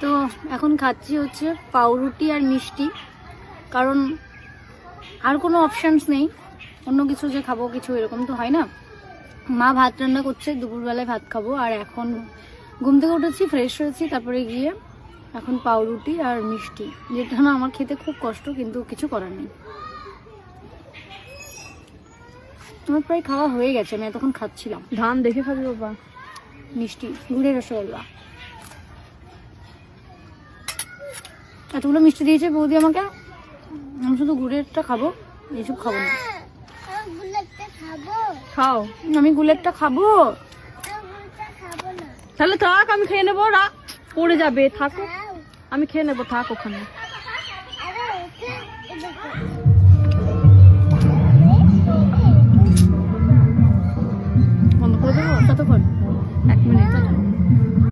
তো এখন খাচ্ছি হচ্ছে পাউরুটি আর মিষ্টি, কারণ আর কোনো অপশানস নেই, অন্য কিছু যে খাবো কিছু এরকম তো হয় না। মা ভাত রান্না করছে, দুপুরবেলায় ভাত খাবো। আর এখন ঘুম থেকে উঠেছি, ফ্রেশ হয়েছি, তারপরে গিয়ে এখন পাউরুটি আর মিষ্টি, যেটা না আমার খেতে খুব কষ্ট, কিন্তু কিছু করার নেই। আমার প্রায় খাওয়া হয়ে গেছে, আমি এতক্ষণ খাচ্ছিলাম। ধান দেখে খাবি বাবা। মিষ্টি, গুড়ের রসগোল্লা, এতগুলো মিষ্টি দিয়েছে বৌদি আমাকে, আমি শুধু গুড়েরটা খাবো, এইসব খাবো না। খাও, আমি গুড়েরটা খাবো। তাহলে থাক, আমি খেয়ে নেবো। রাখ, পড়ে যাবে, থাকো, আমি খেয়ে নেবো, থাক ওখানে। বন্ধ করে দেবো কতক্ষণ?